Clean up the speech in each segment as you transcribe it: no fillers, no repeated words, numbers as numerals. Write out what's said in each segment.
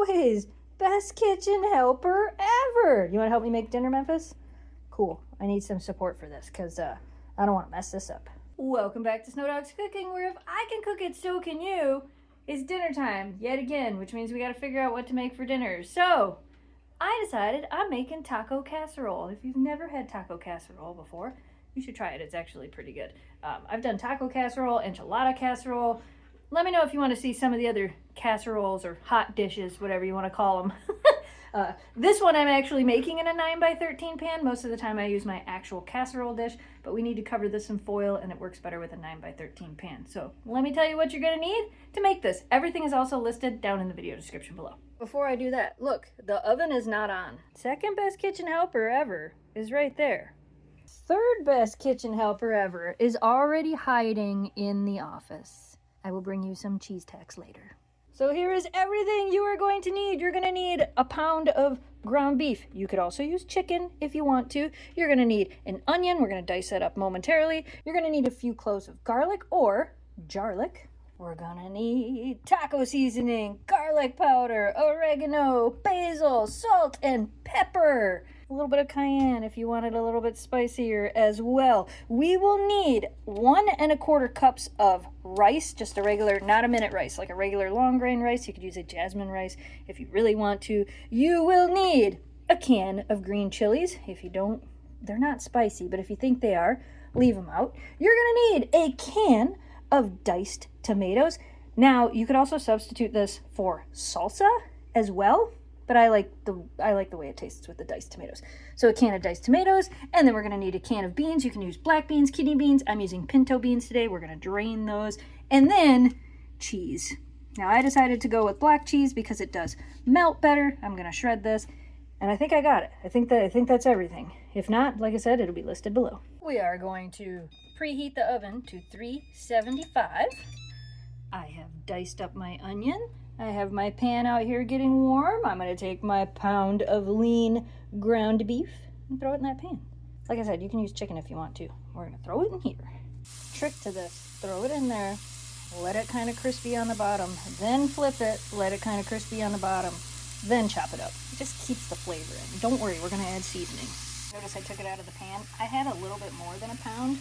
always, best kitchen helper ever. You want to help me make dinner, Memphis? Cool. I need some support for this because I don't want to mess this up. Welcome back to Snow Dog's Cooking, where if I can cook it, so can you. It's dinner time yet again, which means we got to figure out what to make for dinner. So I decided I'm making taco casserole. If you've never had taco casserole before, you should try it. It's actually pretty good. I've done taco casserole, enchilada casserole. Let me know if you want to see some of the other casseroles or hot dishes, whatever you want to call them. This one I'm actually making in a 9x13 pan. Most of the time I use my actual casserole dish, but we need to cover this in foil and it works better with a 9x13 pan. So let me tell you what you're going to need to make this. Everything is also listed down in the video description below. Before I do that, look, the oven is not on. Second best kitchen helper ever is right there. Third best kitchen helper ever is already hiding in the office. I will bring you some cheese tacks later. So here is everything you are going to need. You're going to need a pound of ground beef. You could also use chicken if you want to. You're going to need an onion. We're going to dice that up momentarily. You're going to need a few cloves of garlic or Jarlic. We're going to need taco seasoning, garlic powder, oregano, basil, salt, and pepper. A little bit of cayenne if you want it a little bit spicier as well. We will need 1 1/4 cups of rice, just a regular, not a minute rice, like a regular long grain rice. You could use a jasmine rice if you really want to. You will need a can of green chilies. If you don't, they're not spicy, but if you think they are, leave them out. You're gonna need a can of diced tomatoes. Now, you could also substitute this for salsa as well. But I like the way it tastes with the diced tomatoes. So a can of diced tomatoes, and then we're going to need a can of beans. You can use black beans, kidney beans. I'm using pinto beans today. We're going to drain those. And then cheese. Now I decided to go with black cheese because it does melt better. I'm going to shred this, and I think I got it. I think that's everything. If not, like I said, it'll be listed below. We are going to preheat the oven to 375. I have diced up my onion. I have my pan out here getting warm. I'm going to take my pound of lean ground beef and throw it in that pan. Like I said, you can use chicken if you want to. We're going to throw it in here. Trick to this, throw it in there, let it kind of crispy on the bottom, then flip it, let it kind of crispy on the bottom, then chop it up. It just keeps the flavor in. Don't worry, we're going to add seasoning. Notice I took it out of the pan. I had a little bit more than a pound.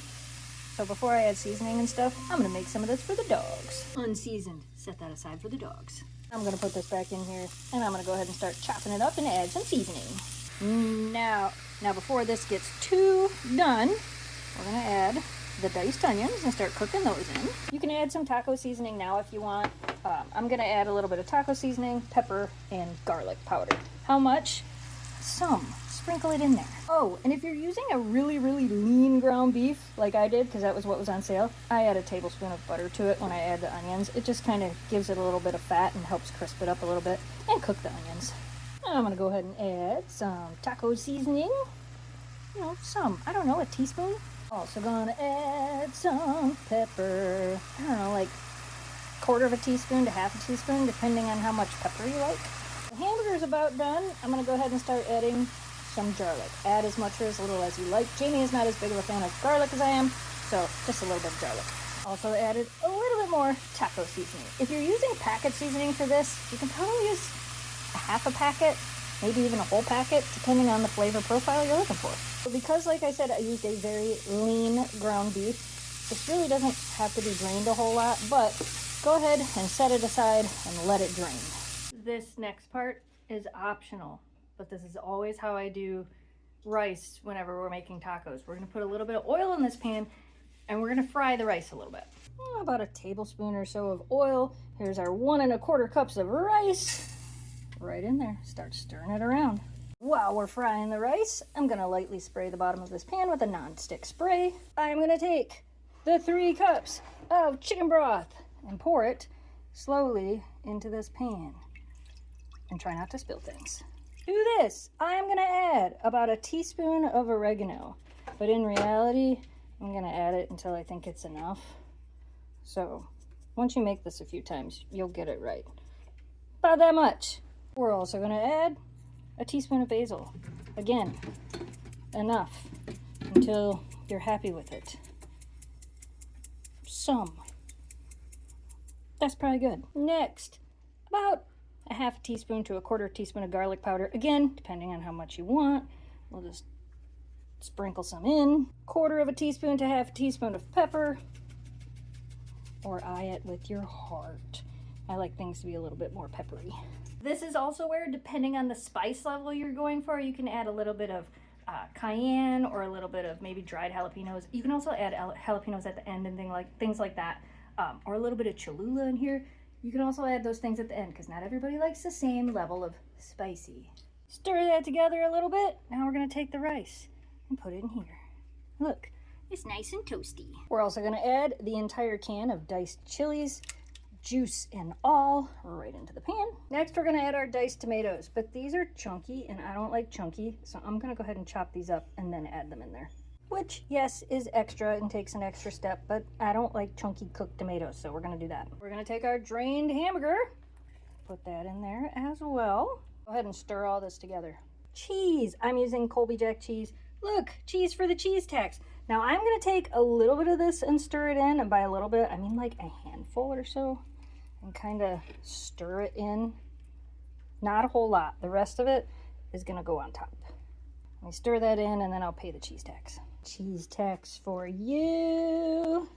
So before I add seasoning and stuff, I'm going to make some of this for the dogs. Unseasoned. Set that aside for the dogs. I'm going to put this back in here, and I'm going to go ahead and start chopping it up and add some seasoning. Now before this gets too done, we're going to add the diced onions and start cooking those in. You can add some taco seasoning now if you want. I'm going to add a little bit of taco seasoning, pepper, and garlic powder. How much? Some. Sprinkle it in there. Oh, and if you're using a really, really lean ground beef, like I did, because that was what was on sale, I add a tablespoon of butter to it when I add the onions. It just kind of gives it a little bit of fat and helps crisp it up a little bit and cook the onions. And I'm going to go ahead and add some taco seasoning. You know, I don't know, a teaspoon. Also going to add some pepper. I don't know, like 1/4 teaspoon to 1/2 teaspoon, depending on how much pepper you like. The hamburger's about done. I'm going to go ahead and start adding some garlic. Add as much or as little as you like. Jamie is not as big of a fan of garlic as I am, so just a little bit of garlic. Also added a little bit more taco seasoning. If you're using packet seasoning for this, you can probably use a 1/2 packet, maybe even a whole packet, depending on the flavor profile you're looking for. So because, like I said, I used a very lean ground beef, this really doesn't have to be drained a whole lot, but go ahead and set it aside and let it drain. This next part is optional, but this is always how I do rice whenever we're making tacos. We're going to put a little bit of oil in this pan, and we're going to fry the rice a little bit. About a tablespoon or so of oil. Here's our 1 1/4 cups of rice. Right in there. Start stirring it around. While we're frying the rice, I'm going to lightly spray the bottom of this pan with a non-stick spray. I'm going to take the 3 cups of chicken broth and pour it slowly into this pan. And try not to spill things. To this, I'm going to add about a teaspoon of oregano. But in reality, I'm going to add it until I think it's enough. So, once you make this a few times, you'll get it right. About that much. We're also going to add a teaspoon of basil. Again, enough until you're happy with it. Some. That's probably good. Next, about a half teaspoon to a quarter teaspoon of garlic powder. Again, depending on how much you want. We'll just sprinkle some in. Quarter of a teaspoon to half a teaspoon of pepper. Or eye it with your heart. I like things to be a little bit more peppery. This is also where, depending on the spice level you're going for, you can add a little bit of cayenne or a little bit of maybe dried jalapenos. You can also add jalapenos at the end and things like that. Or a little bit of Cholula in here. You can also add those things at the end because not everybody likes the same level of spicy. Stir that together a little bit. Now we're going to take the rice and put it in here. Look, it's nice and toasty. We're also going to add the entire can of diced chilies, juice and all, right into the pan. Next, we're going to add our diced tomatoes, but these are chunky and I don't like chunky, so I'm going to go ahead and chop these up and then add them in there. Which, yes, is extra and takes an extra step, but I don't like chunky cooked tomatoes, so we're going to do that. We're going to take our drained hamburger, put that in there as well. Go ahead and stir all this together. Cheese. I'm using Colby Jack cheese. Look, cheese for the cheese tax. Now I'm going to take a little bit of this and stir it in, and by a little bit, I mean like a handful or so, and kind of stir it in. Not a whole lot. The rest of it is going to go on top. Let me stir that in, and then I'll pay the cheese tax. Cheese tax for you.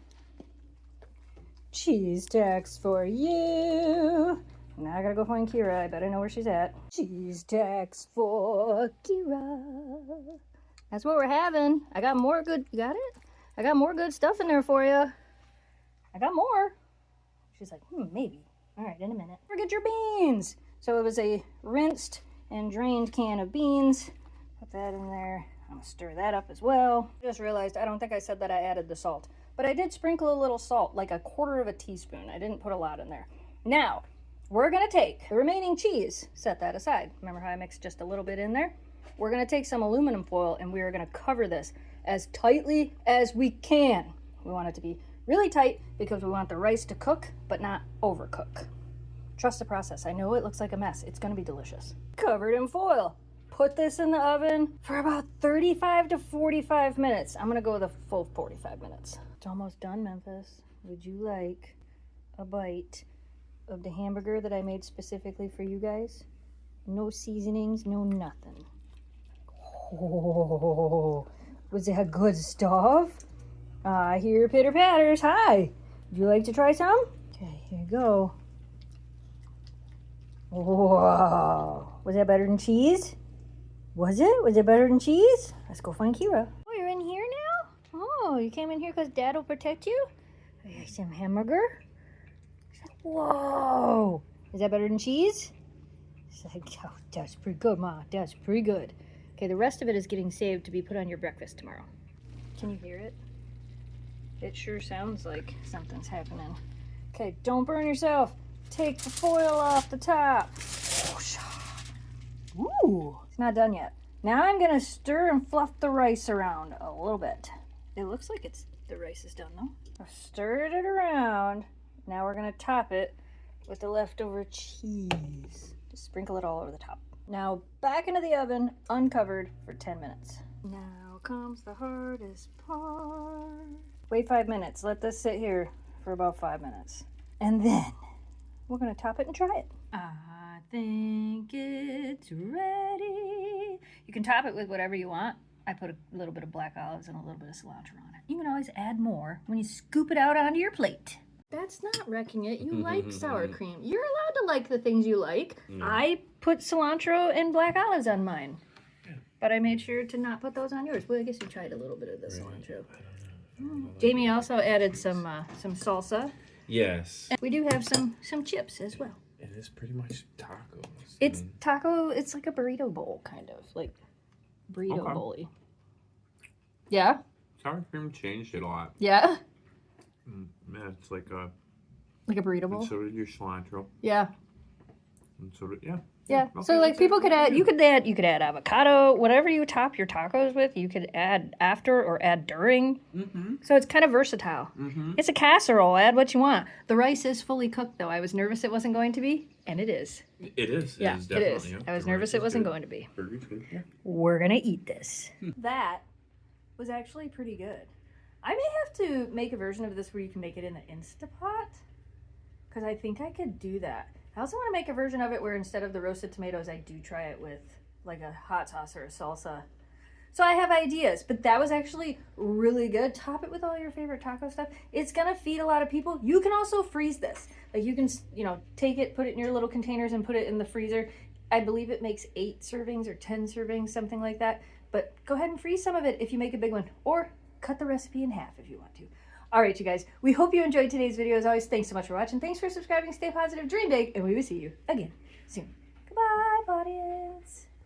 Cheese tax for you. Now I gotta go find Kira. I better know where she's at. Cheese tax for Kira. That's what we're having. I got more good. You got it? I got more good stuff in there for you. I got more. She's like, maybe. All right, in a minute. Forget your beans. So it was a rinsed and drained can of beans. Put that in there. I'm gonna stir that up as well. Just realized, I don't think I said that I added the salt, but I did sprinkle a little salt, like a quarter of a teaspoon. I didn't put a lot in there. Now, we're gonna take the remaining cheese, set that aside. Remember how I mixed just a little bit in there? We're gonna take some aluminum foil and we are gonna cover this as tightly as we can. We want it to be really tight because we want the rice to cook, but not overcook. Trust the process. I know it looks like a mess. It's gonna be delicious. Covered in foil. Put this in the oven for about 35 to 45 minutes. I'm gonna go the full 45 minutes. It's almost done, Memphis. Would you like a bite of the hamburger that I made specifically for you guys? No seasonings, no nothing. Oh, was that good stuff? I hear pitter patters. Hi, would you like to try some? Okay, here you go. Whoa, was that better than cheese? Was it? Was it better than cheese? Let's go find Kira. Oh, you're in here now? Oh, you came in here because Dad will protect you? I got some hamburger. Whoa! Is that better than cheese? It's like, oh, that's pretty good, Ma. That's pretty good. Okay, the rest of it is getting saved to be put on your breakfast tomorrow. Can you hear it? It sure sounds like something's happening. Okay, don't burn yourself. Take the foil off the top. Ooh, it's not done yet. Now I'm gonna stir and fluff the rice around a little bit. It looks like the rice is done though. I've stirred it around. Now we're gonna top it with the leftover cheese. Just sprinkle it all over the top. Now back into the oven, uncovered for 10 minutes. Now comes the hardest part. Wait 5 minutes. Let this sit here for about 5 minutes. And then we're gonna top it and try it. I think it's ready. You can top it with whatever you want. I put a little bit of black olives and a little bit of cilantro on it. You can always add more when you scoop it out onto your plate. That's not wrecking it. You like sour cream. You're allowed to like the things you like. No. I put cilantro and black olives on mine. Yeah. But I made sure to not put those on yours. Well, I guess you tried a little bit of the cilantro. Jamie also added some salsa. Yes. And we do have some chips as well. It is pretty much tacos. It's taco, it's like a burrito bowl, kind of. Like burrito bowl-y. Yeah? Sour cream changed it a lot. Yeah? Yeah, it's like a burrito bowl? And so did your cilantro. Yeah. And so did, yeah. Yeah. Okay, so like people could add, you could add avocado, whatever you top your tacos with, you could add after or add during. Mm-hmm. So it's kind of versatile. Mm-hmm. It's a casserole. Add what you want. The rice is fully cooked though. I was nervous it wasn't going to be, and it is. It is. Yeah, it is definitely. It is. Yeah. I was nervous it wasn't going to be. Burger's good. Yeah. We're gonna eat this. That was actually pretty good. I may have to make a version of this where you can make it in the Instapot, because I think I could do that. I also want to make a version of it where instead of the roasted tomatoes, I do try it with like a hot sauce or a salsa. So I have ideas, but that was actually really good. Top it with all your favorite taco stuff. It's gonna feed a lot of people. You can also freeze this. Like you can, you know, take it, put it in your little containers and put it in the freezer. I believe it makes 8 servings or 10 servings, something like that. But go ahead and freeze some of it if you make a big one, or cut the recipe in half if you want to. All right, you guys, we hope you enjoyed today's video. As always, thanks so much for watching. Thanks for subscribing. Stay positive, dream big, and we will see you again soon. Goodbye, audience.